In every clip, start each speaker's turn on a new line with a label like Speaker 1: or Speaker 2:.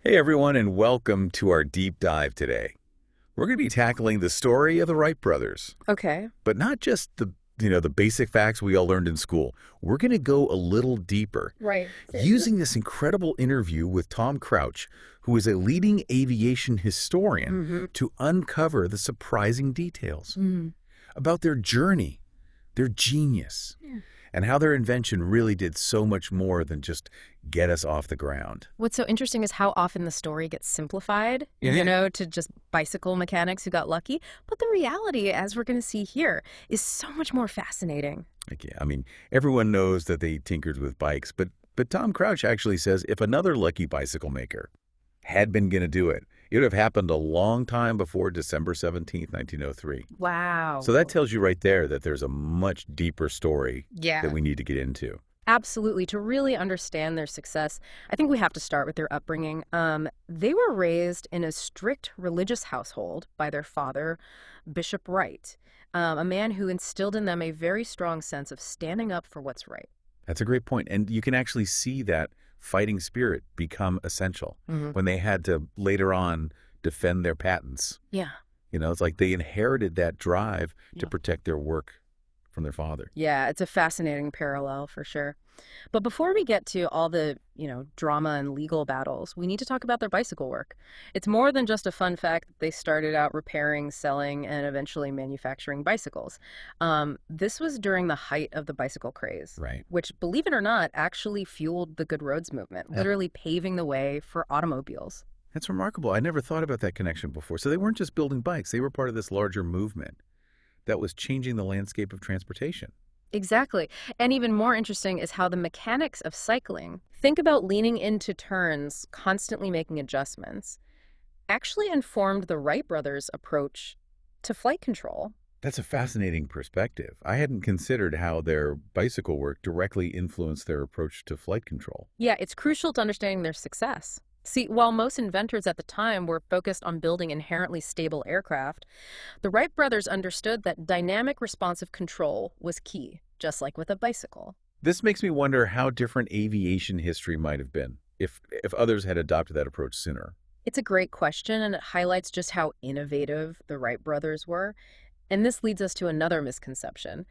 Speaker 1: Hey everyone, and welcome to our deep dive today. We're going to be tackling the story of the Wright brothers,
Speaker 2: Okay.
Speaker 1: but not just the basic facts we all learned in school. We're going to go a little deeper,
Speaker 2: Right.
Speaker 1: using this incredible interview with Tom Crouch, who is a leading aviation historian,
Speaker 2: Mm-hmm.
Speaker 1: to uncover the surprising details
Speaker 2: Mm.
Speaker 1: about their journey, their genius,
Speaker 2: Yeah.
Speaker 1: and how their invention really did so much more than just get us off the ground.
Speaker 2: What's so interesting is how often the story gets simplified,
Speaker 1: Yeah.
Speaker 2: to just bicycle mechanics who got lucky. But the reality, as we're going to see here, is so much more fascinating.
Speaker 1: Like, yeah, I mean, everyone knows that they tinkered with bikes, but Tom Crouch actually says if another lucky bicycle maker had been going to do it, it would have happened a long time before December 17th, 1903.
Speaker 2: Wow.
Speaker 1: So that tells you right there that there's a much deeper story
Speaker 2: Yeah.
Speaker 1: that we need to get into.
Speaker 2: Absolutely. To really understand their success, I think we have to start with their upbringing. They were raised in a strict religious household by their father, Bishop Wright, a man who instilled in them a very strong sense of standing up for what's right.
Speaker 1: That's a great point. And you can actually see that fighting spirit become essential
Speaker 2: Hmm.
Speaker 1: when they had to later on defend their patents.
Speaker 2: Yeah.
Speaker 1: It's like they inherited that drive to
Speaker 2: Yeah.
Speaker 1: protect their work from their father.
Speaker 2: Yeah, it's a fascinating parallel for sure. But before we get to all the, drama and legal battles, we need to talk about their bicycle work. It's more than just a fun fact that they started out repairing, selling, and eventually manufacturing bicycles. This was during the height of the bicycle craze,
Speaker 1: Right.
Speaker 2: which, believe it or not, actually fueled the good roads movement,
Speaker 1: Yeah.
Speaker 2: literally paving the way for automobiles.
Speaker 1: That's remarkable. I never thought about that connection before. So they weren't just building bikes, they were part of this larger movement that was changing the landscape of transportation.
Speaker 2: Exactly. And even more interesting is how the mechanics of cycling, think about leaning into turns, constantly making adjustments, actually informed the Wright brothers' approach to flight control.
Speaker 1: That's a fascinating perspective. I hadn't considered how their bicycle work directly influenced their approach to flight control.
Speaker 2: Yeah, it's crucial to understanding their success. See, while most inventors at the time were focused on building inherently stable aircraft, the Wright brothers understood that dynamic responsive control was key, just like with a bicycle.
Speaker 1: This makes me wonder how different aviation history might have been if others had adopted that approach sooner.
Speaker 2: It's a great question, and it highlights just how innovative the Wright brothers were. And this leads us to another misconception,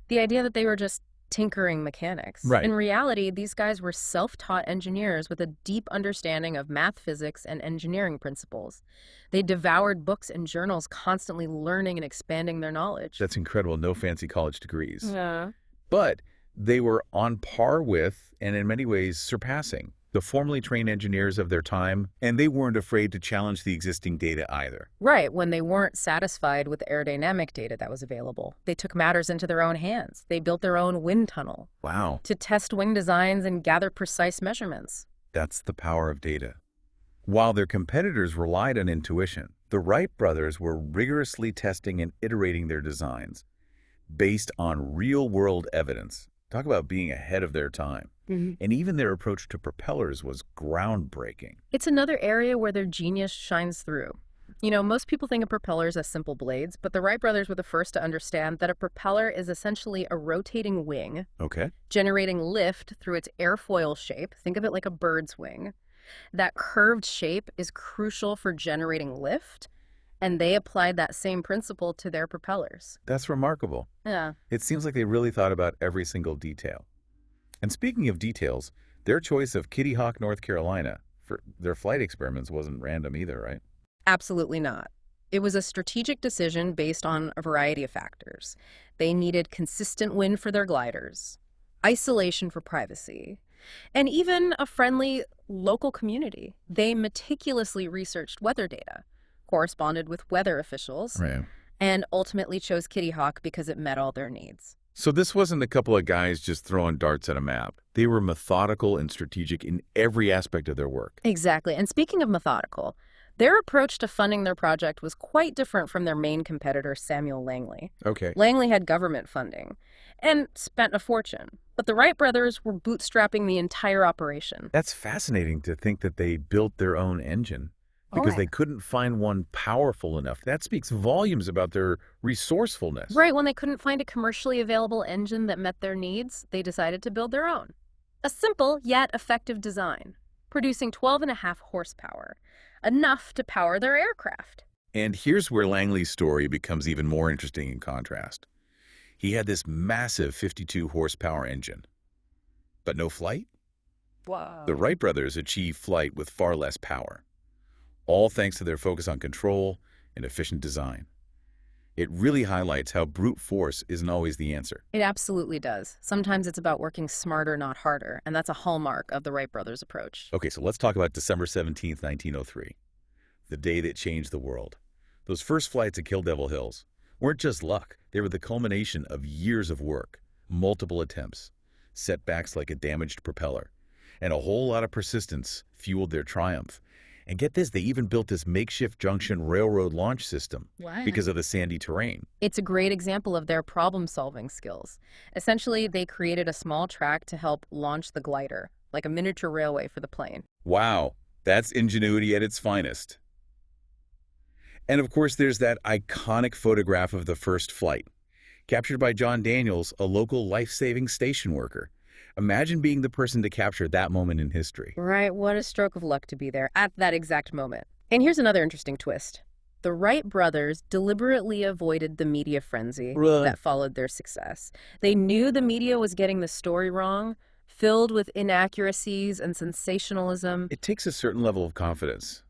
Speaker 2: the idea that they were just tinkering mechanics.
Speaker 1: Right.
Speaker 2: In reality, these guys were self-taught engineers with a deep understanding of math, physics, and engineering principles. They devoured books and journals, constantly learning and expanding their knowledge.
Speaker 1: That's incredible. No fancy college degrees.
Speaker 2: Yeah.
Speaker 1: But they were on par with, and in many ways surpassing, the formally trained engineers of their time, and they weren't afraid to challenge the existing data either.
Speaker 2: Right, when they weren't satisfied with the aerodynamic data that was available, they took matters into their own hands. They built their own wind tunnel
Speaker 1: Wow,
Speaker 2: to test wing designs and gather precise measurements.
Speaker 1: that's the power of data. While their competitors relied on intuition, the Wright brothers were rigorously testing and iterating their designs based on real-world evidence. Talk about being ahead of their time.
Speaker 2: Mhm.
Speaker 1: And even their approach to propellers was groundbreaking.
Speaker 2: It's another area where their genius shines through. Most people think of propellers as simple blades, but the Wright brothers were the first to understand that a propeller is essentially a rotating wing,
Speaker 1: Okay.
Speaker 2: generating lift through its airfoil shape. Think of it like a bird's wing. That curved shape is crucial for generating lift, and they applied that same principle to their propellers.
Speaker 1: That's remarkable.
Speaker 2: Yeah.
Speaker 1: It seems like they really thought about every single detail. And speaking of details, their choice of Kitty Hawk, North Carolina for their flight experiments wasn't random either, right?
Speaker 2: Absolutely not. It was a strategic decision based on a variety of factors. They needed consistent wind for their gliders, isolation for privacy, and even a friendly local community. They meticulously researched weather data, corresponded with weather officials,
Speaker 1: Right.
Speaker 2: and ultimately chose Kitty Hawk because it met all their needs.
Speaker 1: So this wasn't a couple of guys just throwing darts at a map. They were methodical and strategic in every aspect of their work.
Speaker 2: Exactly. And speaking of methodical, their approach to funding their project was quite different from their main competitor, Samuel Langley.
Speaker 1: Okay.
Speaker 2: Langley had government funding and spent a fortune, but the Wright brothers were bootstrapping the entire operation.
Speaker 1: That's fascinating to think that they built their own engine because they couldn't find one powerful enough. That speaks volumes about their resourcefulness.
Speaker 2: Right, when they couldn't find a commercially available engine that met their needs, they decided to build their own. A simple yet effective design. producing 12.5 horsepower, enough to power their aircraft.
Speaker 1: And here's where Langley's story becomes even more interesting in contrast. He had this massive 52 horsepower engine, but no flight? The
Speaker 2: Whoa.
Speaker 1: Wright brothers achieved flight with far less power, all thanks to their focus on control and efficient design. It really highlights how brute force isn't always the answer.
Speaker 2: It absolutely does. Sometimes it's about working smarter, not harder, and that's a hallmark of the Wright brothers' approach.
Speaker 1: Okay, so let's talk about December 17th, 1903, the day that changed the world. Those first flights at Kill Devil Hills weren't just luck. They were the culmination of years of work, multiple attempts, setbacks like a damaged propeller, and a whole lot of persistence fueled their triumph. And get this, they even built this makeshift junction railroad launch system
Speaker 2: Wow.
Speaker 1: because of the sandy terrain.
Speaker 2: It's a great example of their problem-solving skills. Essentially, they created a small track to help launch the glider, like a miniature railway for the plane.
Speaker 1: Wow, that's ingenuity at its finest. And of course, there's that iconic photograph of the first flight, captured by John Daniels, a local life-saving station worker. Imagine being the person to capture that moment in history.
Speaker 2: Right, what a stroke of luck to be there at that exact moment. And here's another interesting twist. The Wright brothers deliberately avoided the media frenzy
Speaker 1: Really?
Speaker 2: that followed their success. They knew the media was getting the story wrong, filled with inaccuracies and sensationalism.
Speaker 1: It takes a certain level of confidence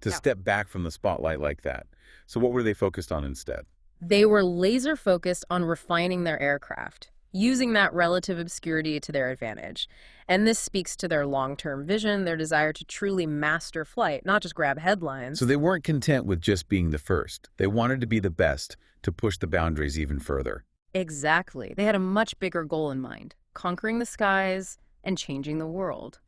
Speaker 1: to
Speaker 2: Yeah.
Speaker 1: step back from the spotlight like that. So what were they focused on instead?
Speaker 2: They were laser focused on refining their aircraft, using that relative obscurity to their advantage. And this speaks to their long-term vision, their desire to truly master flight, not just grab headlines.
Speaker 1: So they weren't content with just being the first. They wanted to be the best, to push the boundaries even further.
Speaker 2: Exactly. They had a much bigger goal in mind, conquering the skies and changing the world.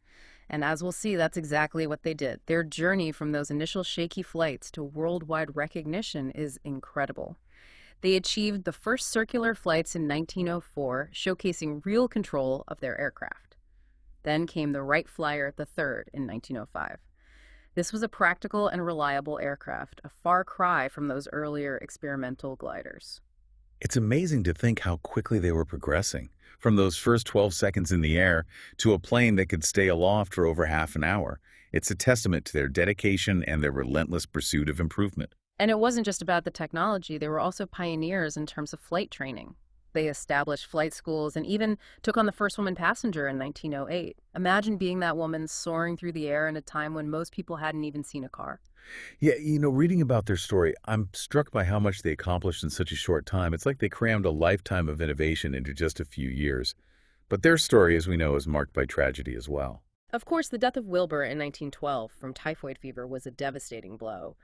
Speaker 2: And as we'll see, that's exactly what they did. Their journey from those initial shaky flights to worldwide recognition is incredible. They achieved the first circular flights in 1904, showcasing real control of their aircraft. Then came the Wright Flyer III in 1905. This was a practical and reliable aircraft, a far cry from those earlier experimental gliders.
Speaker 1: It's amazing to think how quickly they were progressing, from those first 12 seconds in the air to a plane that could stay aloft for over half an hour. It's a testament to their dedication and their relentless pursuit of improvement.
Speaker 2: And it wasn't just about the technology, they were also pioneers in terms of flight training. They established flight schools and even took on the first woman passenger in 1908. Imagine being that woman soaring through the air in a time when most people hadn't even seen a car.
Speaker 1: Yeah, reading about their story, I'm struck by how much they accomplished in such a short time. It's like they crammed a lifetime of innovation into just a few years. But their story, as we know, is marked by tragedy as well.
Speaker 2: Of course, the death of Wilbur in 1912 from typhoid fever was a devastating blow.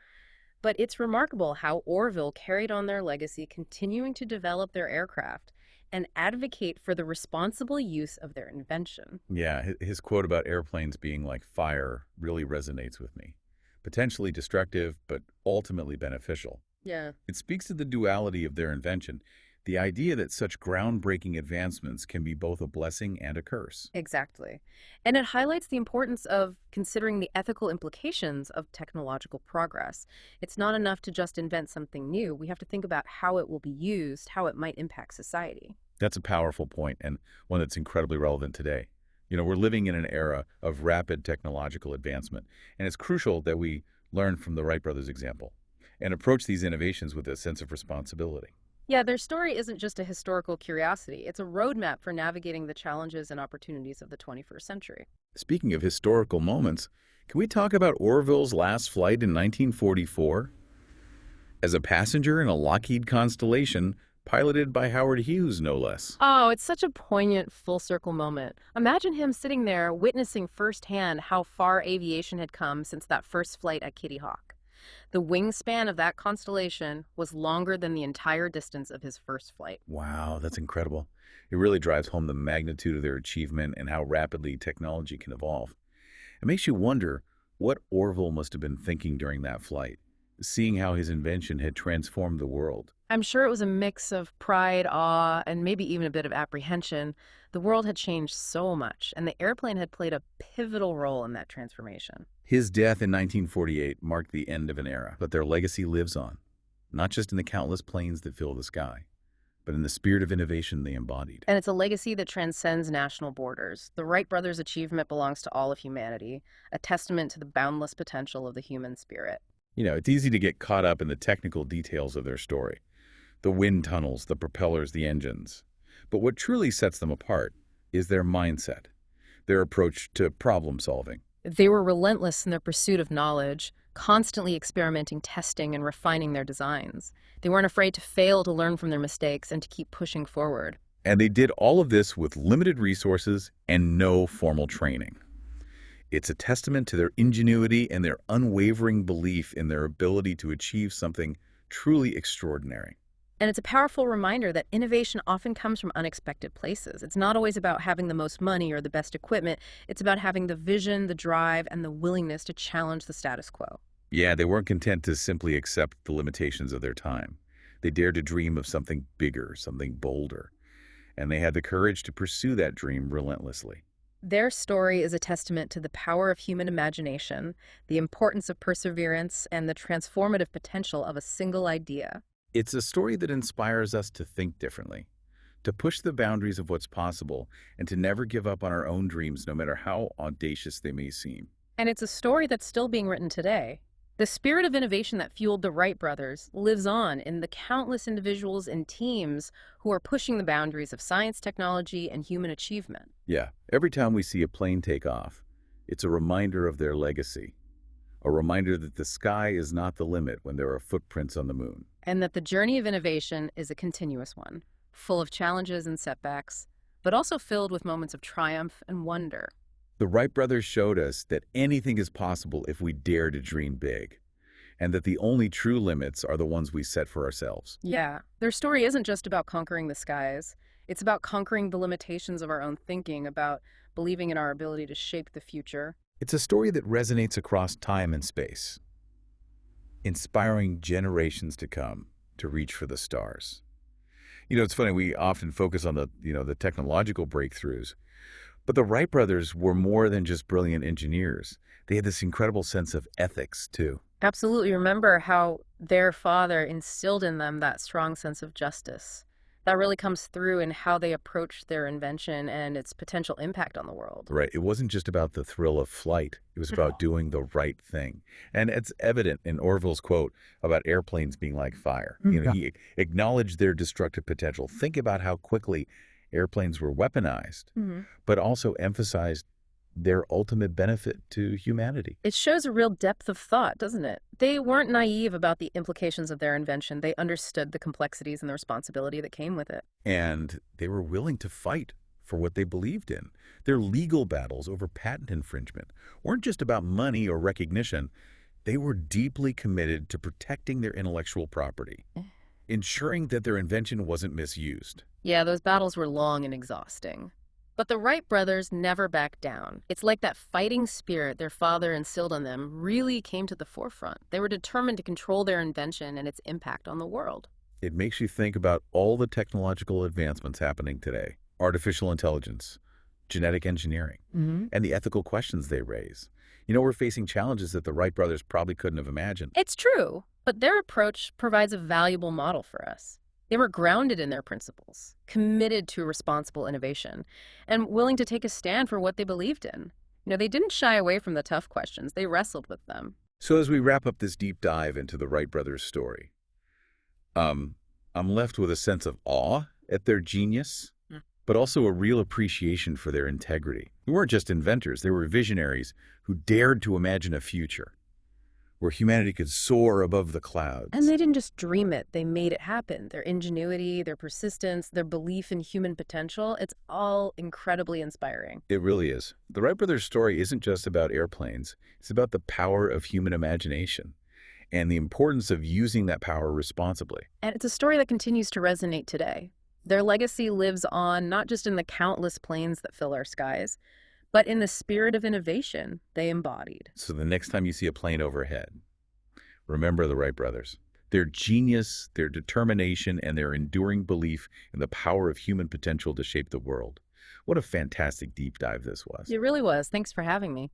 Speaker 2: But it's remarkable how Orville carried on their legacy, continuing to develop their aircraft and advocate for the responsible use of their invention.
Speaker 1: Yeah, his quote about airplanes being like fire really resonates with me. Potentially destructive, but ultimately beneficial.
Speaker 2: Yeah.
Speaker 1: It speaks to the duality of their invention, the idea that such groundbreaking advancements can be both a blessing and a curse.
Speaker 2: Exactly. And it highlights the importance of considering the ethical implications of technological progress. It's not enough to just invent something new. We have to think about how it will be used, how it might impact society.
Speaker 1: That's a powerful point and one that's incredibly relevant today. We're living in an era of rapid technological advancement, and it's crucial that we learn from the Wright brothers' example and approach these innovations with a sense of responsibility.
Speaker 2: Yeah, their story isn't just a historical curiosity. It's a roadmap for navigating the challenges and opportunities of the 21st century.
Speaker 1: Speaking of historical moments, can we talk about Orville's last flight in 1944? As a passenger in a Lockheed Constellation, piloted by Howard Hughes, no less.
Speaker 2: Oh, it's such a poignant full circle moment. Imagine him sitting there witnessing firsthand how far aviation had come since that first flight at Kitty Hawk. The wingspan of that constellation was longer than the entire distance of his first flight.
Speaker 1: Wow, that's incredible. It really drives home the magnitude of their achievement and how rapidly technology can evolve. It makes you wonder what Orville must have been thinking during that flight, seeing how his invention had transformed the world.
Speaker 2: I'm sure it was a mix of pride, awe, and maybe even a bit of apprehension. The world had changed so much, and the airplane had played a pivotal role in that transformation.
Speaker 1: His death in 1948 marked the end of an era, but their legacy lives on, not just in the countless planes that fill the sky, but in the spirit of innovation they embodied.
Speaker 2: And it's a legacy that transcends national borders. The Wright brothers' achievement belongs to all of humanity, a testament to the boundless potential of the human spirit.
Speaker 1: It's easy to get caught up in the technical details of their story. The wind tunnels, the propellers, the engines. But what truly sets them apart is their mindset, their approach to problem solving.
Speaker 2: They were relentless in their pursuit of knowledge, constantly experimenting, testing, and refining their designs. They weren't afraid to fail, to learn from their mistakes, and to keep pushing forward.
Speaker 1: And they did all of this with limited resources and no formal training. It's a testament to their ingenuity and their unwavering belief in their ability to achieve something truly extraordinary.
Speaker 2: And it's a powerful reminder that innovation often comes from unexpected places. It's not always about having the most money or the best equipment. It's about having the vision, the drive, and the willingness to challenge the status quo.
Speaker 1: Yeah, they weren't content to simply accept the limitations of their time. They dared to dream of something bigger, something bolder. And they had the courage to pursue that dream relentlessly.
Speaker 2: Their story is a testament to the power of human imagination, the importance of perseverance, and the transformative potential of a single idea.
Speaker 1: It's a story that inspires us to think differently, to push the boundaries of what's possible, and to never give up on our own dreams, no matter how audacious they may seem.
Speaker 2: And it's a story that's still being written today. The spirit of innovation that fueled the Wright brothers lives on in the countless individuals and teams who are pushing the boundaries of science, technology, and human achievement.
Speaker 1: Yeah, every time we see a plane take off, it's a reminder of their legacy, a reminder that the sky is not the limit when there are footprints on the moon.
Speaker 2: And that the journey of innovation is a continuous one, full of challenges and setbacks, but also filled with moments of triumph and wonder.
Speaker 1: The Wright brothers showed us that anything is possible if we dare to dream big, and that the only true limits are the ones we set for ourselves.
Speaker 2: Yeah, their story isn't just about conquering the skies. It's about conquering the limitations of our own thinking, about believing in our ability to shape the future.
Speaker 1: It's a story that resonates across time and space, inspiring generations to come to reach for the stars. It's funny, we often focus on the technological breakthroughs, but the Wright brothers were more than just brilliant engineers. They had this incredible sense of ethics, too.
Speaker 2: Absolutely. Remember how their father instilled in them that strong sense of justice. That really comes through in how they approached their invention and its potential impact on the world.
Speaker 1: Right. It wasn't just about the thrill of flight. It was about doing the right thing. And it's evident in Orville's quote about airplanes being like fire.
Speaker 3: Yeah.
Speaker 1: He acknowledged their destructive potential. Think about how quickly airplanes were weaponized, but also emphasized their ultimate benefit to humanity.
Speaker 2: It shows a real depth of thought, doesn't it? They weren't naive about the implications of their invention. They understood the complexities and the responsibility that came with it.
Speaker 1: And they were willing to fight for what they believed in. Their legal battles over patent infringement weren't just about money or recognition. They were deeply committed to protecting their intellectual property, ensuring that their invention wasn't misused.
Speaker 2: Yeah, those battles were long and exhausting. But the Wright brothers never backed down. It's like that fighting spirit their father instilled on them really came to the forefront. They were determined to control their invention and its impact on the world.
Speaker 1: It makes you think about all the technological advancements happening today. Artificial intelligence, genetic engineering, and the ethical questions they raise. We're facing challenges that the Wright brothers probably couldn't have imagined.
Speaker 2: It's true, but their approach provides a valuable model for us. They were grounded in their principles, committed to responsible innovation, and willing to take a stand for what they believed in. They didn't shy away from the tough questions. They wrestled with them.
Speaker 1: So as we wrap up this deep dive into the Wright brothers' story, I'm left with a sense of awe at their genius, but also a real appreciation for their integrity. They weren't just inventors, they were visionaries who dared to imagine a future where humanity could soar above the clouds.
Speaker 2: And they didn't just dream it, they made it happen. Their ingenuity, their persistence, their belief in human potential, it's all incredibly inspiring.
Speaker 1: It really is. The Wright brothers' story isn't just about airplanes. It's about the power of human imagination and the importance of using that power responsibly.
Speaker 2: And it's a story that continues to resonate today. Their legacy lives on not just in the countless planes that fill our skies, but in the spirit of innovation they embodied.
Speaker 1: So the next time you see a plane overhead, remember the Wright brothers. Their genius, their determination, and their enduring belief in the power of human potential to shape the world. What a fantastic deep dive this was.
Speaker 2: It really was. Thanks for having me.